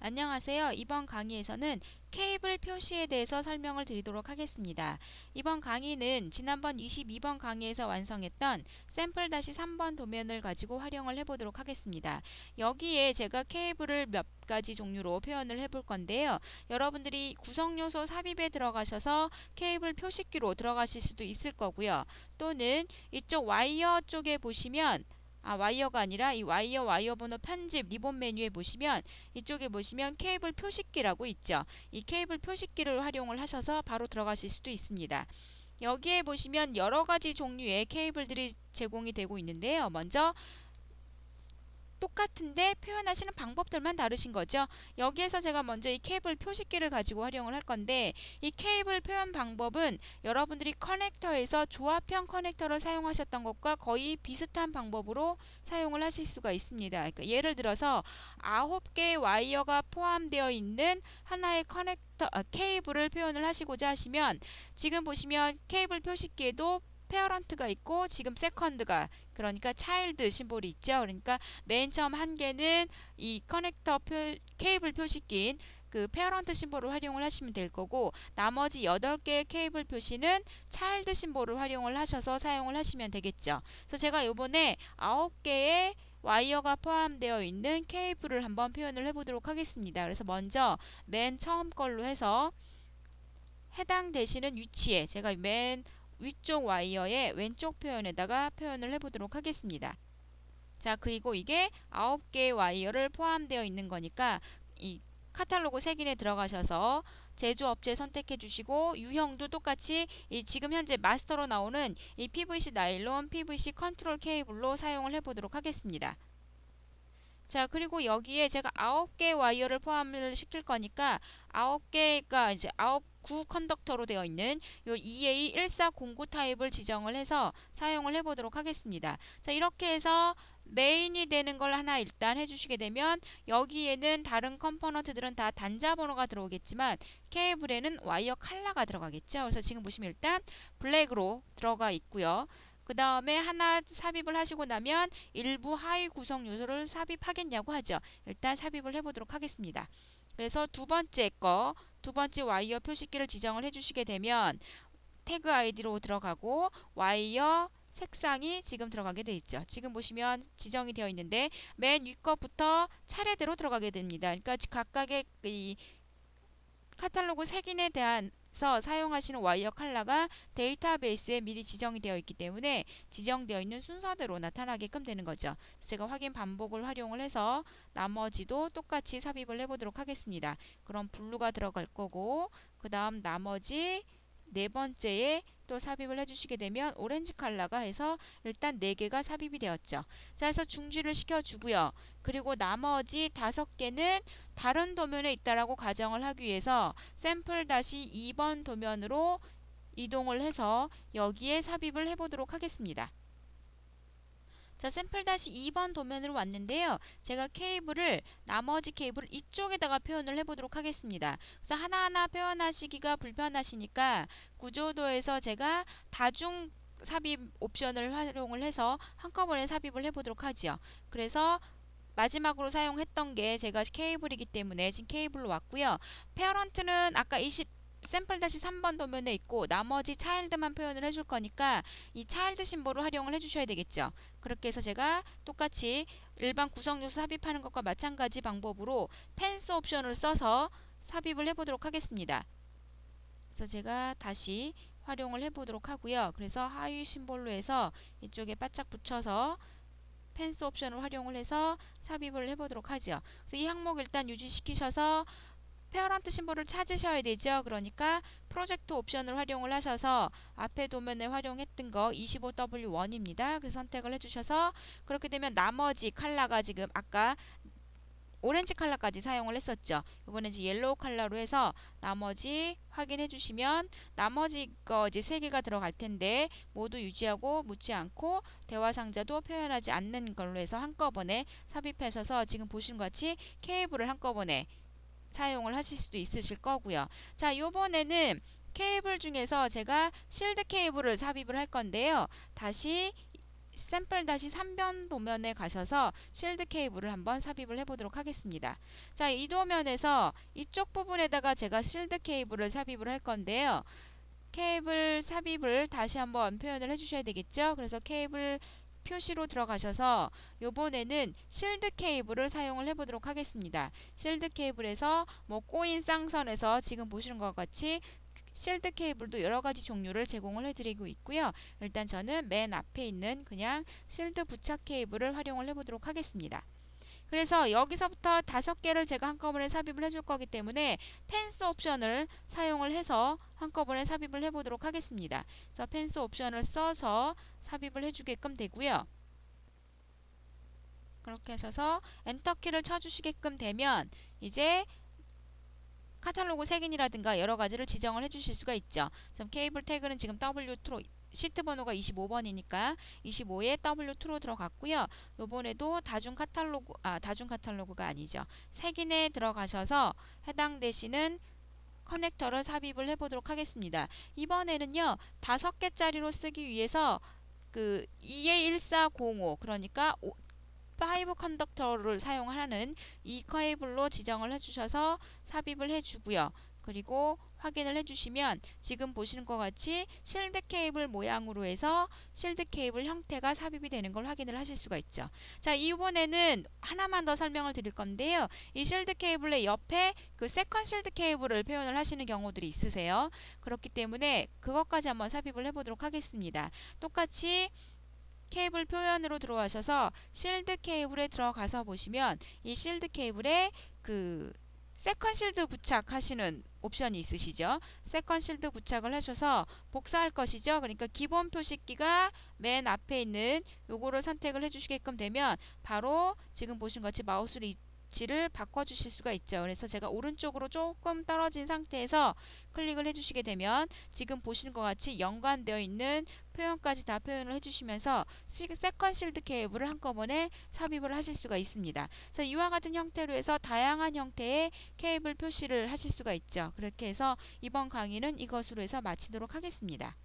안녕하세요. 이번 강의에서는 케이블 표시에 대해서 설명을 드리도록 하겠습니다. 이번 강의는 지난번 22번 강의에서 완성했던 샘플-3번 도면을 가지고 활용을 해보도록 하겠습니다. 여기에 제가 케이블을 몇 가지 종류로 표현을 해볼 건데요. 여러분들이 구성요소 삽입에 들어가셔서 케이블 표시기로 들어가실 수도 있을 거고요. 또는 이쪽 와이어 쪽에 보시면 와이어가 아니라 이 와이어 번호 편집 리본 메뉴에 보시면 이쪽에 보시면 케이블 표시기라고 있죠. 이 케이블 표시기를 활용을 하셔서 바로 들어가실 수도 있습니다. 여기에 보시면 여러 가지 종류의 케이블들이 제공이 되고 있는데요. 먼저 똑같은데 표현하시는 방법들만 다르신 거죠. 여기에서 제가 먼저 이 케이블 표시기를 가지고 활용을 할 건데, 이 케이블 표현 방법은 여러분들이 커넥터에서 조합형 커넥터를 사용하셨던 것과 거의 비슷한 방법으로 사용을 하실 수가 있습니다. 그러니까 예를 들어서 9개의 와이어가 포함되어 있는 하나의 케이블을 표현을 하시고자 하시면, 지금 보시면 케이블 표시기에도 페어런트가 있고 지금 세컨드가, 그러니까 차일드 심볼이 있죠. 그러니까 맨 처음 한 개는 이 케이블 표시기인 그 페어런트 심볼을 활용을 하시면 될 거고, 나머지 8개의 케이블 표시는 차일드 심볼을 활용을 하셔서 사용을 하시면 되겠죠. 그래서 제가 요번에 9개의 와이어가 포함되어 있는 케이블을 한번 표현을 해보도록 하겠습니다. 그래서 먼저 맨 처음 걸로 해서 해당되시는 위치에 제가 맨 위쪽 와이어의 왼쪽 표현에다가 표현을 해보도록 하겠습니다. 자, 그리고 이게 9개의 와이어를 포함되어 있는 거니까 이 카탈로그 색인에 들어가셔서 제조업체 선택해 주시고, 유형도 똑같이 이 지금 현재 마스터로 나오는 이 PVC 나일론, PVC 컨트롤 케이블로 사용을 해보도록 하겠습니다. 자, 그리고 여기에 제가 9개의 와이어를 포함을 시킬 거니까 9개가 이제 9 컨덕터로 되어 있는 요 EA1409 타입을 지정을 해서 사용을 해보도록 하겠습니다. 자, 이렇게 해서 메인이 되는 걸 하나 일단 해주시게 되면, 여기에는 다른 컴포넌트들은 다 단자 번호가 들어오겠지만 케이블에는 와이어 컬러가 들어가겠죠. 그래서 지금 보시면 일단 블랙으로 들어가 있고요. 그 다음에 하나 삽입을 하시고 나면 일부 하위 구성 요소를 삽입하겠냐고 하죠. 일단 삽입을 해보도록 하겠습니다. 그래서 두 번째 와이어 표시기를 지정을 해주시게 되면 태그 아이디로 들어가고 와이어 색상이 지금 들어가게 되어 있죠. 지금 보시면 지정이 되어 있는데 맨 위 거부터 차례대로 들어가게 됩니다. 그러니까 각각의 이 카탈로그 색인에 대해서 사용하시는 와이어 컬러가 데이터베이스에 미리 지정이 되어 있기 때문에 지정되어 있는 순서대로 나타나게끔 되는 거죠. 제가 확인 반복을 활용을 해서 나머지도 똑같이 삽입을 해보도록 하겠습니다. 그럼 블루가 들어갈 거고, 그 다음 나머지 네 번째에 또 삽입을 해주시게 되면 오렌지 컬러가 해서 일단 4개가 삽입이 되었죠. 자, 해서 중지를 시켜주고요. 그리고 나머지 5개는 다른 도면에 있다라고 가정을 하기 위해서 샘플-2번 도면으로 이동을 해서 여기에 삽입을 해보도록 하겠습니다. 자, 샘플-2번 도면으로 왔는데요. 제가 나머지 케이블을 이쪽에다가 표현을 해보도록 하겠습니다. 그래서 하나하나 표현하시기가 불편하시니까 구조도에서 제가 다중 삽입 옵션을 활용을 해서 한꺼번에 삽입을 해보도록 하죠. 그래서 마지막으로 사용했던 게 제가 케이블이기 때문에 지금 케이블로 왔고요. 페어런트는 아까 샘플-3번 도면에 있고 나머지 차일드만 표현을 해줄 거니까 이 차일드 심볼을 활용을 해주셔야 되겠죠. 그렇게 해서 제가 똑같이 일반 구성 요소 삽입하는 것과 마찬가지 방법으로 펜스 옵션을 써서 삽입을 해보도록 하겠습니다. 그래서 제가 다시 활용을 해보도록 하고요. 그래서 하위 심볼로 해서 이쪽에 바짝 붙여서 펜스 옵션을 활용을 해서 삽입을 해보도록 하죠. 그래서 이 항목 일단 유지시키셔서 페어런트 심볼을 찾으셔야 되죠. 그러니까 프로젝트 옵션을 활용을 하셔서 앞에 도면에 활용했던 거 25W1입니다. 그래서 선택을 해주셔서 그렇게 되면 나머지 컬러가 지금 아까 오렌지 컬러까지 사용을 했었죠. 이번에 이제 옐로우 컬러로 해서 나머지 확인해 주시면 나머지 거 이제 3개가 들어갈 텐데 모두 유지하고 묻지 않고 대화 상자도 표현하지 않는 걸로 해서 한꺼번에 삽입하셔서 지금 보시는 것 같이 케이블을 한꺼번에 사용을 하실 수도 있으실 거고요. 자, 요번에는 케이블 중에서 제가 실드 케이블을 삽입을 할 건데요. 다시 샘플 3변 도면에 가셔서 실드 케이블을 한번 삽입을 해보도록 하겠습니다. 자, 이 도면에서 이쪽 부분에다가 제가 실드 케이블을 삽입을 할 건데요. 케이블 삽입을 다시 한번 표현을 해주셔야 되겠죠. 그래서 케이블 표시로 들어가셔서 요번에는 실드 케이블을 사용을 해보도록 하겠습니다. 실드 케이블에서 뭐 꼬인 쌍선에서 지금 보시는 것 같이 실드 케이블도 여러가지 종류를 제공을 해드리고 있고요. 일단 저는 맨 앞에 있는 그냥 실드 부착 케이블을 활용을 해보도록 하겠습니다. 그래서 여기서부터 5개를 제가 한꺼번에 삽입을 해줄 거기 때문에 펜스 옵션을 사용을 해서 한꺼번에 삽입을 해보도록 하겠습니다. 그래서 펜스 옵션을 써서 삽입을 해주게끔 되고요. 그렇게 하셔서 엔터키를 쳐주시게끔 되면 이제 카탈로그 색인이라든가 여러 가지를 지정을 해주실 수가 있죠. 그럼 케이블 태그는 지금 W2로 시트 번호가 25번이니까 25에 W2로 들어갔고요. 요번에도 다중 카탈로그가 아니죠. 색인에 들어가셔서 해당되시는 커넥터를 삽입을 해보도록 하겠습니다. 이번에는요 5개짜리로 쓰기 위해서 그 EA1405 그러니까 5 컨덕터를 사용하는 이 케이블로 지정을 해주셔서 삽입을 해주고요. 그리고 확인을 해주시면 지금 보시는 것 같이 실드 케이블 모양으로 해서 실드 케이블 형태가 삽입이 되는 걸 확인을 하실 수가 있죠. 자, 이번에는 하나만 더 설명을 드릴 건데요. 이 실드 케이블의 옆에 그 세컨 실드 케이블을 표현을 하시는 경우들이 있으세요. 그렇기 때문에 그것까지 한번 삽입을 해보도록 하겠습니다. 똑같이 케이블 표현으로 들어와셔서 실드 케이블에 들어가서 보시면 이 실드 케이블에 그 세컨 실드 부착하시는 옵션이 있으시죠. 세컨 실드 부착을 하셔서 복사할 것이죠. 그러니까 기본 표시키가 맨 앞에 있는 요거를 선택을 해주시게끔 되면 바로 지금 보신 것 같이 마우스 위치를 바꿔주실 수가 있죠. 그래서 제가 오른쪽으로 조금 떨어진 상태에서 클릭을 해주시게 되면 지금 보시는 것 같이 연관되어 있는 표현까지 다 표현을 해주시면서 세컨 실드 케이블을 한꺼번에 삽입을 하실 수가 있습니다. 그래서 이와 같은 형태로 해서 다양한 형태의 케이블 표시를 하실 수가 있죠. 그렇게 해서 이번 강의는 이것으로 해서 마치도록 하겠습니다.